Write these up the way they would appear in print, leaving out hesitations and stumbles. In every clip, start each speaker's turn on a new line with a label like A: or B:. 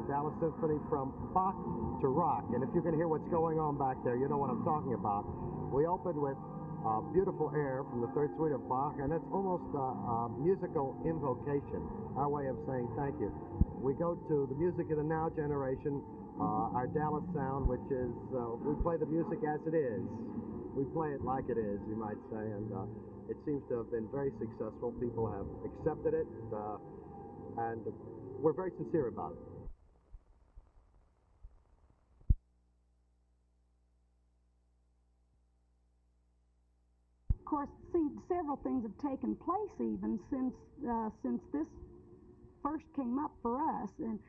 A: Dallas Symphony from Bach to rock. And if you can hear what's going on back there, you know what I'm talking about. We opened with beautiful air from the third suite of Bach, and it's almost a musical invocation, our way of saying thank you. We go to the music of the now generation, our Dallas sound, which is, we play the music as it is. We play it like it is, you might say, and it seems to have been very successful. People have accepted it, and we're very sincere about it.
B: Of course, see, several things have taken place even since this first came up for us, and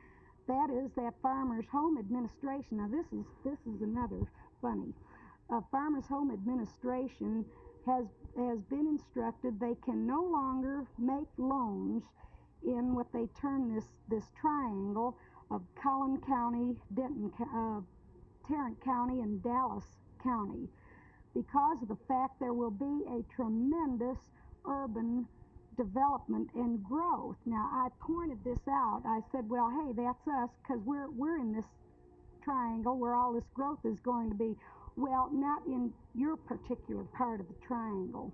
B: that is that Farmers Home Administration. Now, this is another funny. Farmers Home Administration has been instructed they can no longer make loans in what they term this triangle of Collin County, Tarrant County, and Dallas County, because of the fact there will be a tremendous urban development and growth. Now, I pointed this out. I said, well, hey, that's us, because we're in this triangle where all this growth is going to be. Well, not in your particular part of the triangle.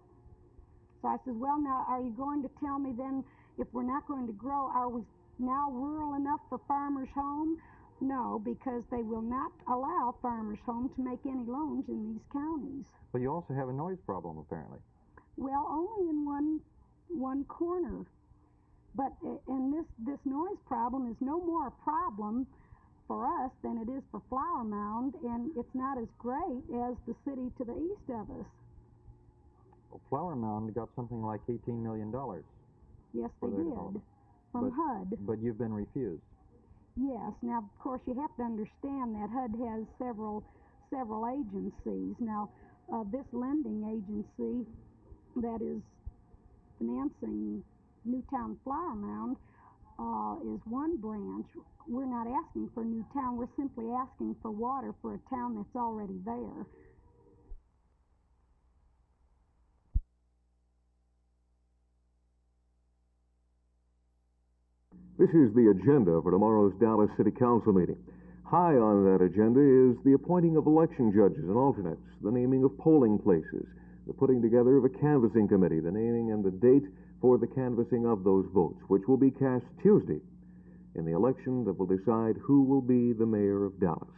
B: So I said, well, now, are you going to tell me then, if we're not going to grow, are we now rural enough for Farmers Home? No, because they will not allow Farmers Home to make any loans in these counties.
C: But you also have a noise problem, apparently.
B: Well, only in one corner. But and this noise problem is no more a problem for us than it is for Flower Mound, and it's not as great as the city to the east of us.
C: Well, Flower Mound got something like $18 million.
B: Yes, they did, from HUD.
C: But you've been refused.
B: Yes. Now, of course, you have to understand that HUD has several agencies. Now, this lending agency that is financing Newtown Flower Mound is one branch. We're not asking for Newtown. We're simply asking for water for a town that's already there.
D: This is the agenda for tomorrow's Dallas City Council meeting. High on that agenda is the appointing of election judges and alternates, the naming of polling places, the putting together of a canvassing committee, the naming and the date for the canvassing of those votes, which will be cast Tuesday in the election that will decide who will be the mayor of Dallas.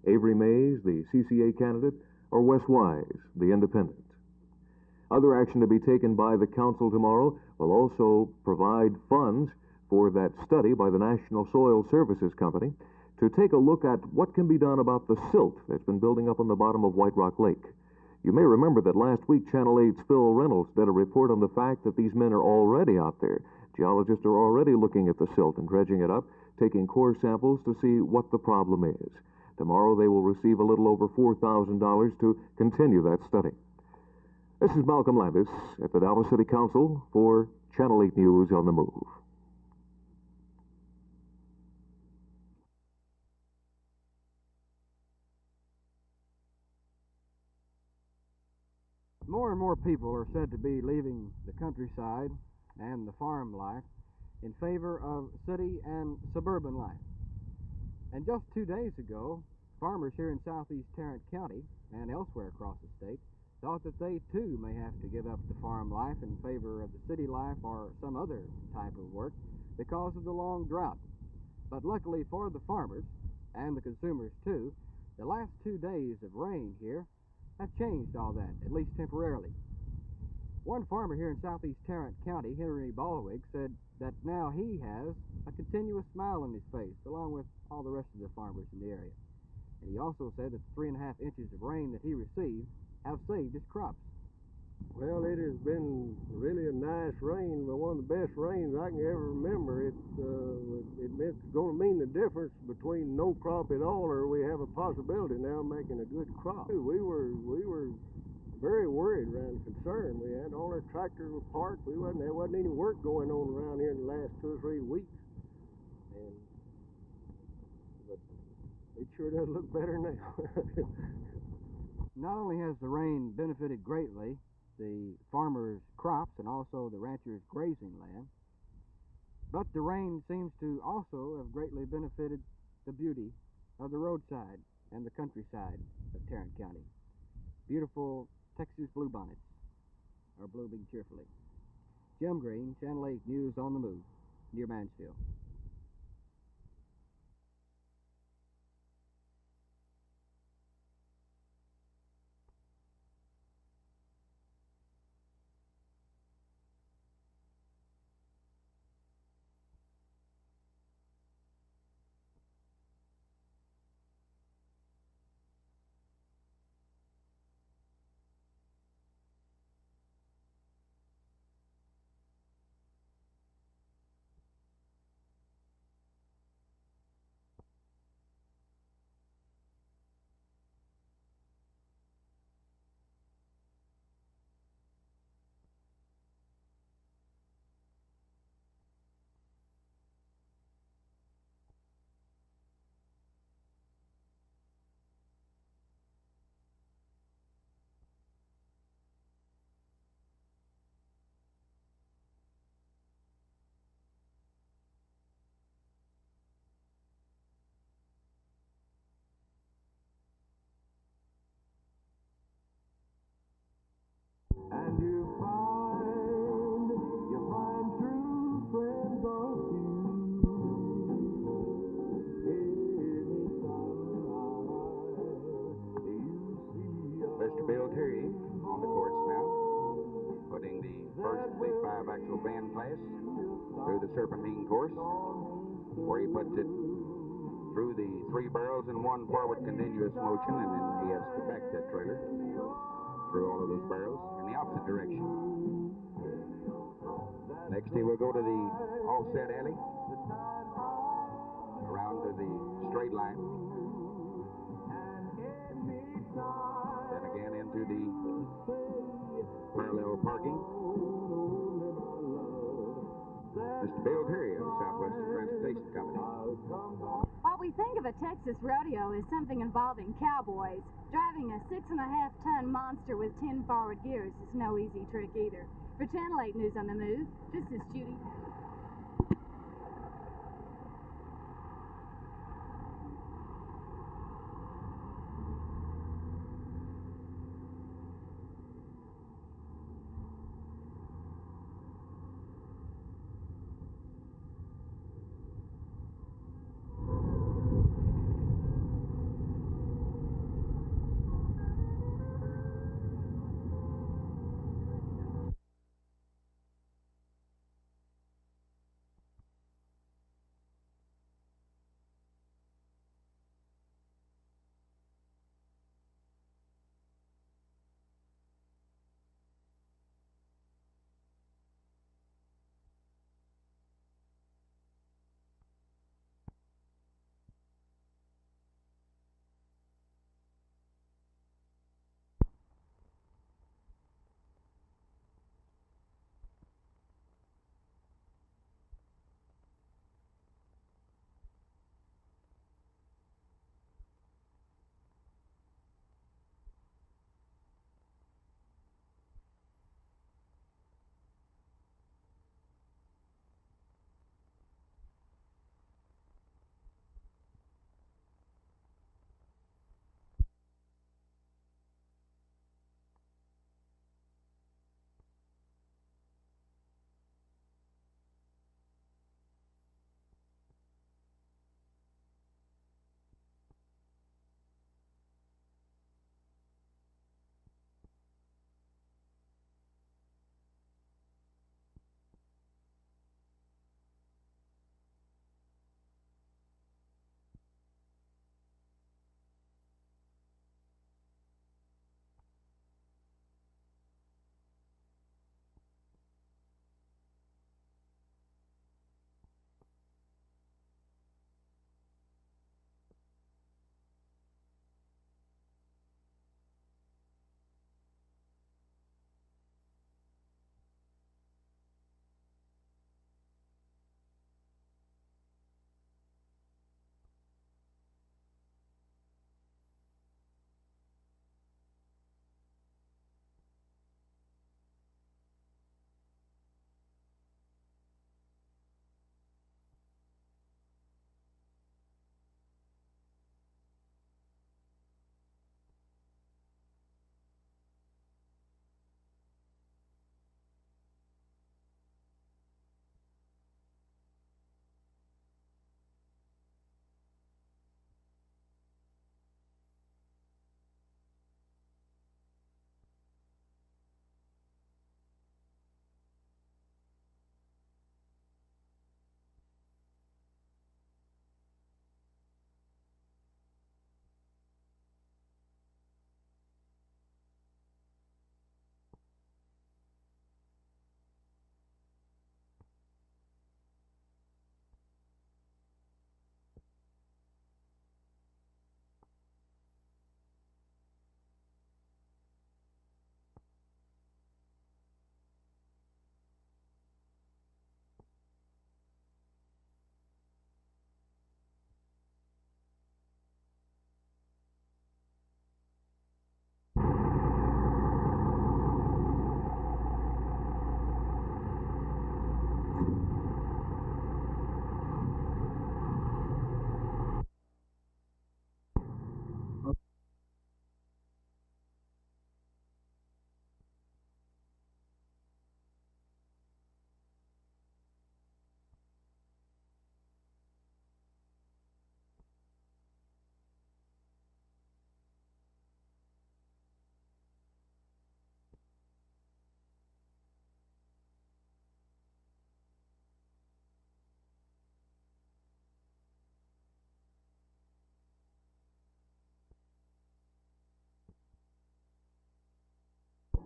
D: Avery Mays, the CCA candidate, or Wes Wise, the independent. Other action to be taken by the council tomorrow will also provide funds for that study by the National Soil Services Company to take a look at what can be done about the silt that's been building up on the bottom of White Rock Lake. You may remember that last week Channel 8's Phil Reynolds did a report on the fact that these men are already out there. Geologists are already looking at the silt and dredging it up, taking core samples to see what the problem is. Tomorrow they will receive a little over $4,000 to continue that study. This is Malcolm Landis at the Dallas City Council for Channel 8 News on the Move.
E: More and more people are said to be leaving the countryside and the farm life in favor of city and suburban life. And just 2 days ago, farmers here in southeast Tarrant County and elsewhere across the state thought that they too may have to give up the farm life in favor of the city life or some other type of work because of the long drought. But luckily for the farmers and the consumers too, the last 2 days of rain here have changed all that, at least temporarily. One farmer here in southeast Tarrant County, Henry Baldwig, said that now he has a continuous smile on his face, along with all the rest of the farmers in the area. And he also said that the 3.5 inches of rain that he received have saved his crops.
F: Well, it has been really a nice rain, but one of the best rains I can ever remember. It's going to mean the difference between no crop at all or we have a possibility now of making a good crop. We were very worried around concerned. We had all our tractors were parked. There wasn't any work going on around here in the last 2 or 3 weeks. But it sure does look better now.
E: Not only has the rain benefited greatly the farmers' crops and also the ranchers' grazing land, but the rain seems to also have greatly benefited the beauty of the roadside and the countryside of Tarrant County. Beautiful Texas bluebonnets are blooming cheerfully. Jim Green, Channel 8 News on the Move, near Mansfield.
G: And you find true friends are few.
H: Mr. Bill Terry on the course now, putting the first of the 5 axle band class through the serpentine course, where he puts it through the 3 barrels in 1 forward continuous motion, and then he has to back that trailer through all of those barrels in the opposite direction. Next he will go to the offset alley, around to the straight line, then again into the parallel parking. Mr. Bill Terry of Southwestern Transportation Company.
I: What we think of a Texas rodeo is something involving cowboys. Driving a 6.5-ton monster with 10 forward gears is no easy trick either. For Channel 8 News on the Move, this is Judy.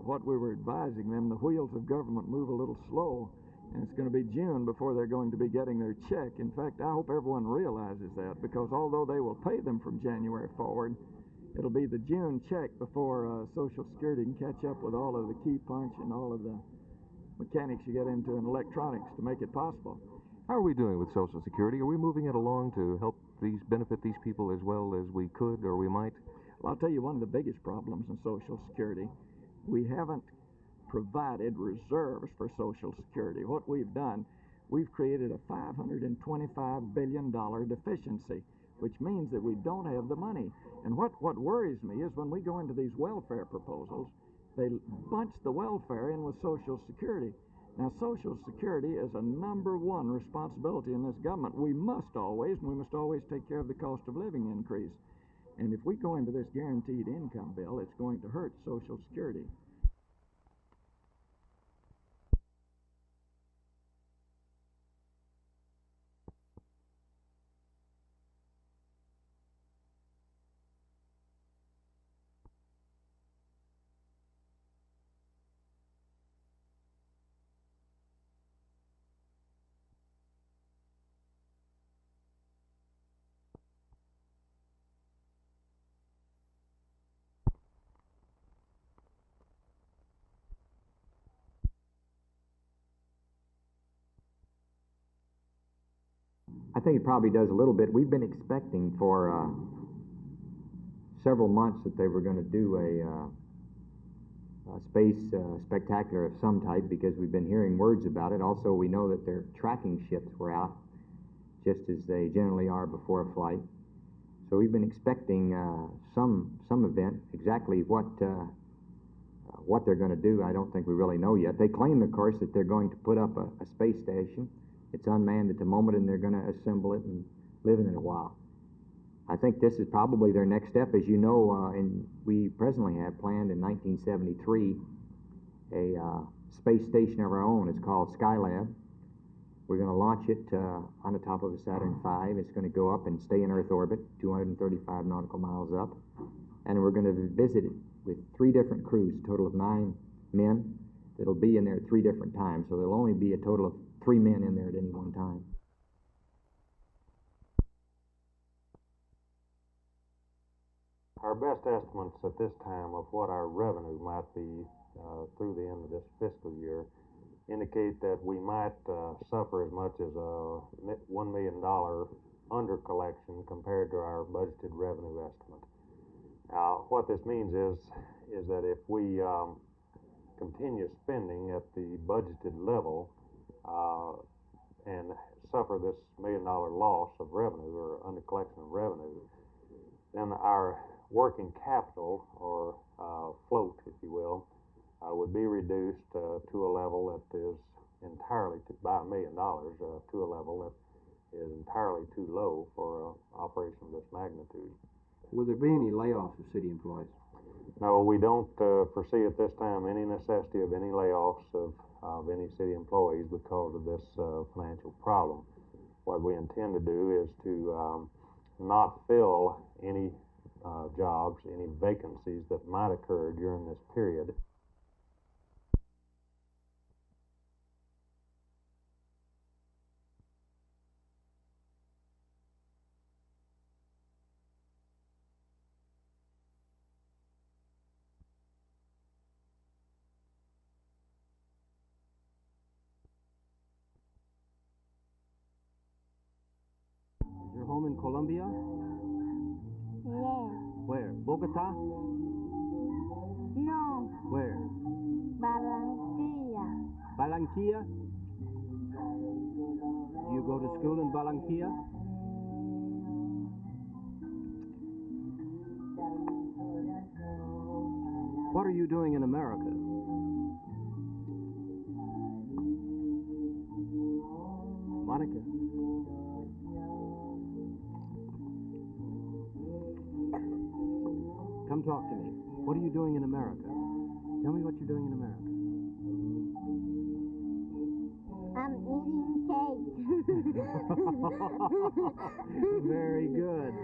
J: what we were advising them, the wheels of government move a little slow, and it's going to be June before they're going to be getting their check. In fact, I hope everyone realizes that, because although they will pay them from January forward, it'll be the June check before Social Security can catch up with all of the key punch and all of the mechanics you get into in electronics to make it possible.
D: How are we doing with Social Security? Are we moving it along to help benefit these people as well as we could or we might?
J: Well, I'll tell you one of the biggest problems in Social Security. We haven't provided reserves for Social Security. What we've done, we've created a $525 billion deficiency, which means that we don't have the money. And what worries me is when we go into these welfare proposals, they bunch the welfare in with Social Security. Now, Social Security is a number one responsibility in this government. We must always take care of the cost of living increase. And if we go into this guaranteed income bill, it's going to hurt Social Security.
C: I think it probably does a little bit. We've been expecting for several months that they were going to do a space spectacular of some type, because we've been hearing words about it. Also, we know that their tracking ships were out, just as they generally are before a flight. So we've been expecting some event. Exactly what they're going to do, I don't think we really know yet. They claim, of course, that they're going to put up a space station. It's unmanned at the moment, and they're going to assemble it and live in it a while. I think this is probably their next step. As you know, and we presently have planned in 1973 a space station of our own. It's called Skylab. We're going to launch it on the top of a Saturn V. It's going to go up and stay in Earth orbit, 235 nautical miles up. And we're going to visit it with 3 different crews, a total of 9 men that'll be in there at 3 different times. So there'll only be a total of 3 men in there at any one time.
F: Our best estimates at this time of what our revenue might be through the end of this fiscal year indicate that we might suffer as much as a $1 million under collection compared to our budgeted revenue estimate. Now, what this means is that if we continue spending at the budgeted level and suffer this $1 million loss of revenue or under collection of revenue, then our working capital, or float, if you will, would be reduced to a level that is entirely, by $1 million, to a level that is entirely too low for an operation of this magnitude.
E: Will there be any layoffs of city employees?
F: No, we don't foresee at this time any necessity of any layoffs of any city employees because of this financial problem. What we intend to do is to not fill any jobs, any vacancies that might occur during this period.
E: Is your home in Colombia?
K: Yes.
E: Where? Bogota?
K: No.
E: Where?
K: Barranquilla.
E: Barranquilla? You go to school in Barranquilla? What are you doing in America? Monica? Come talk to me. What are you doing in America? Tell me what you're doing in America.
K: I'm eating cake.
E: Very good.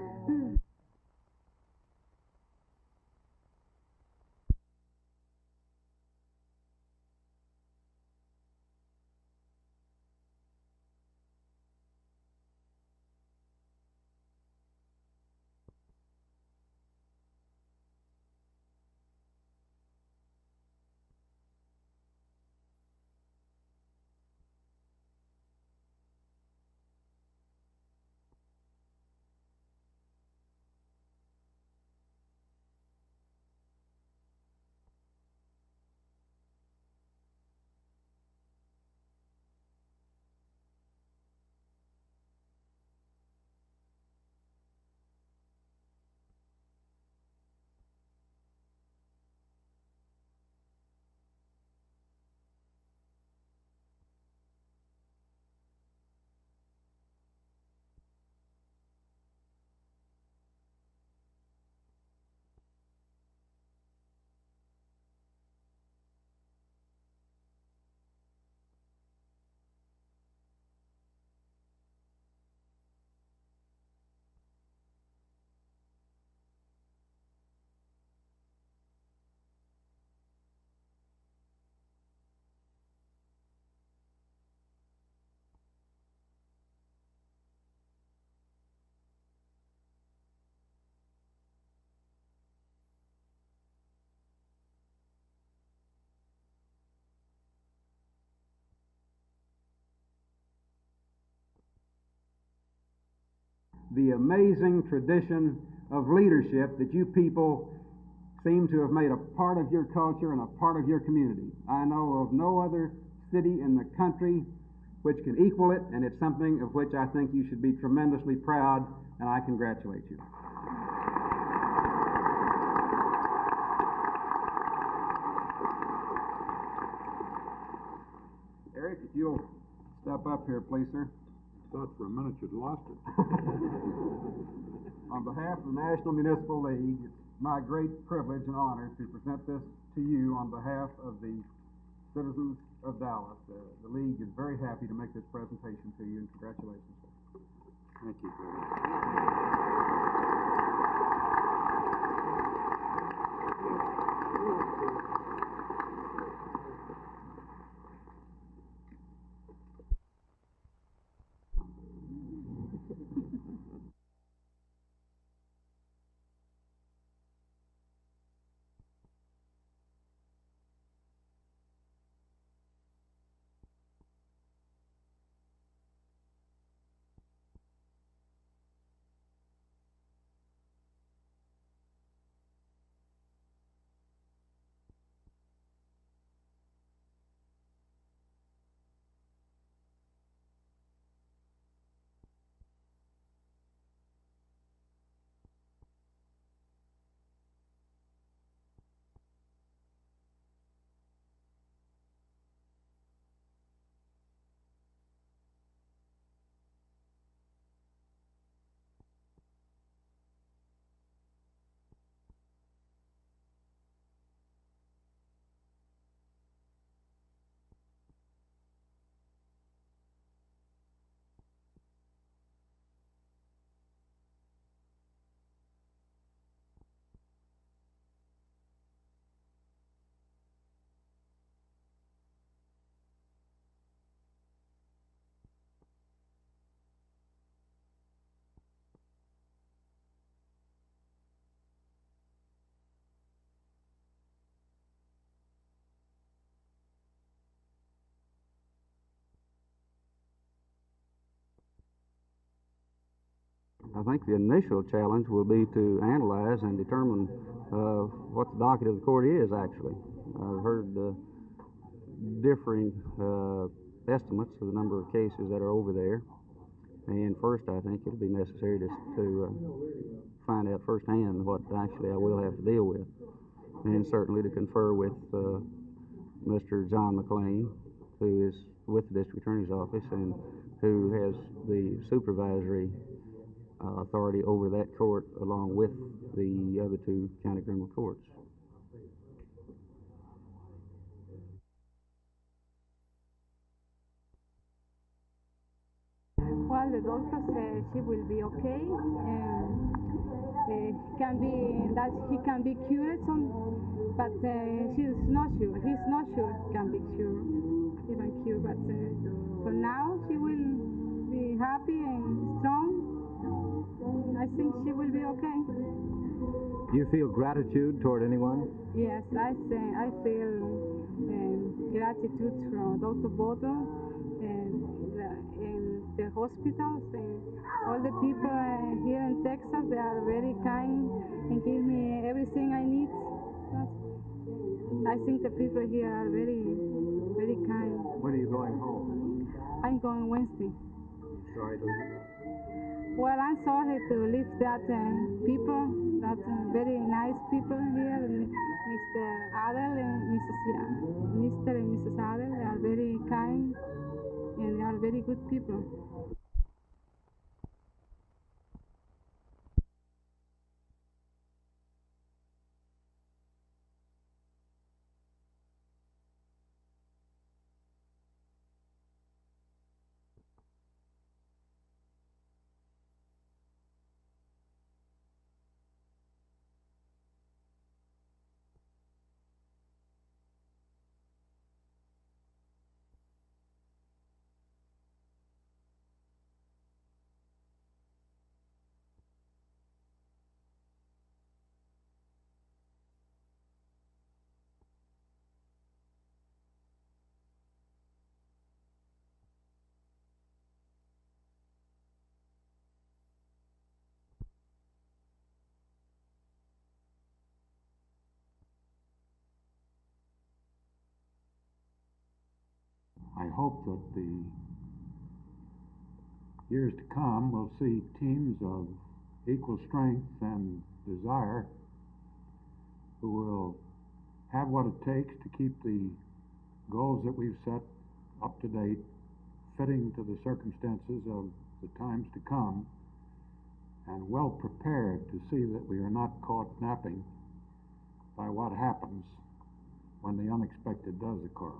K: the amazing tradition of leadership that you people seem to have made a part of your culture and a part of your community. I know of no other city in the country which can equal it, and it's something of which I think you should be tremendously proud, and I congratulate you. Eric, if you'll step up here, please, sir.
L: Thought for a minute you'd lost it.
K: On behalf of the National Municipal League, it's my great privilege and honor to present this to you on behalf of the citizens of Dallas. The League is very happy to make this presentation to you, and congratulations.
L: Thank you, Greg.
M: I think the initial challenge will be to analyze and determine what the docket of the court is actually. I've heard differing estimates of the number of cases that are over there. And first, I think it'll be necessary to find out firsthand what actually I will have to deal with. And certainly to confer with Mr. John McLean, who is with the District Attorney's Office and who has the supervisory authority over that court along with the other two county criminal courts.
N: Well, the doctor said she will be okay, and he can be cured, but she's not sure. He's not sure he can be cured, even cured. But for now, she will be happy and strong. I think she will be okay.
O: Do you feel gratitude toward anyone?
N: Yes, I feel gratitude from Dr. Boto and the hospitals and all the people here in Texas. They are very kind and give me everything I need. I think the people here are very, very kind.
K: When are you going home?
N: I'm going Wednesday.
K: Sorry to leave.
N: Well, I'm sorry to leave that people, that very nice people here, Mr. Adel and Mr. and Mrs. Adel. They are very kind and they are very good people.
L: hope that the years to come will see teams of equal strength and desire who will have what it takes to keep the goals that we've set up to date fitting to the circumstances of the times to come, and well prepared to see that we are not caught napping by what happens when the unexpected does occur.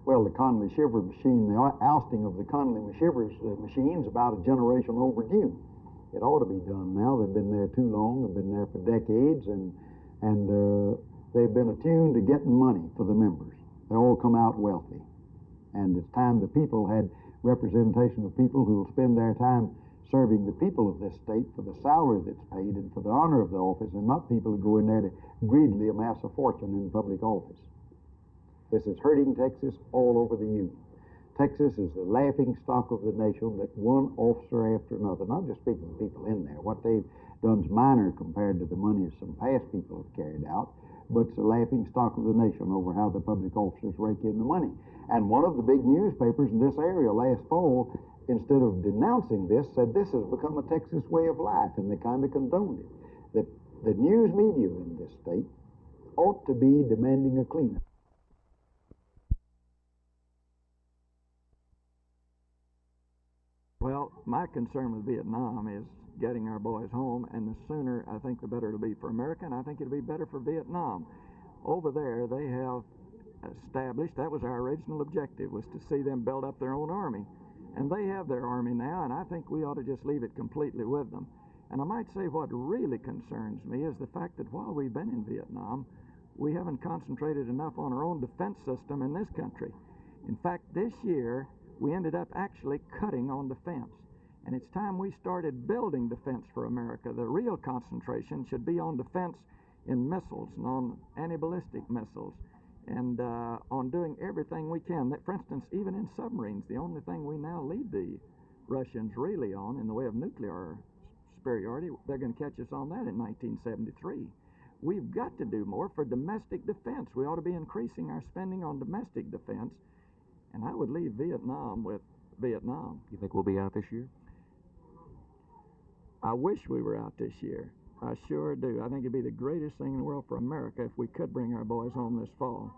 P: Well, the Conley Shiver machine, the ousting of the Conley Shivers machine is about a generation overdue. It ought to be done now. They've been there too long. They've been there for decades, and they've been attuned to getting money for the members. They all come out wealthy, and it's time the people had representation of people who will spend their time serving the people of this state for the salary that's paid and for the honor of the office, and not people who go in there to greedily amass a fortune in public office. This is hurting Texas all over the Union. Texas is the laughing stock of the nation, that one officer after another, not just speaking of people in there, what they've done is minor compared to the money some past people have carried out, but it's the laughing stock of the nation over how the public officers rake in the money. And one of the big newspapers in this area last fall, instead of denouncing this, said this has become a Texas way of life, and they kind of condoned it. The news media in this state ought to be demanding a cleanup.
J: Well, my concern with Vietnam is getting our boys home, and the sooner, I think, the better it'll be for America, and I think it'll be better for Vietnam. Over there, they have established, that was our original objective, was to see them build up their own army. And they have their army now, and I think we ought to just leave it completely with them. And I might say what really concerns me is the fact that while we've been in Vietnam, we haven't concentrated enough on our own defense system in this country. In fact, this year, we ended up actually cutting on defense. And it's time we started building defense for America. The real concentration should be on defense in missiles and on anti-ballistic missiles and on doing everything we can. That, for instance, even in submarines, the only thing we now lead the Russians really on in the way of nuclear superiority, they're going to catch us on that in 1973. we've got to do more for domestic defense. We ought to be increasing our spending on domestic defense, and I would leave Vietnam with Vietnam.
O: You think we'll be out this year?
J: I wish we were out this year. I sure do. I think it'd be the greatest thing in the world for America if we could bring our boys home this fall.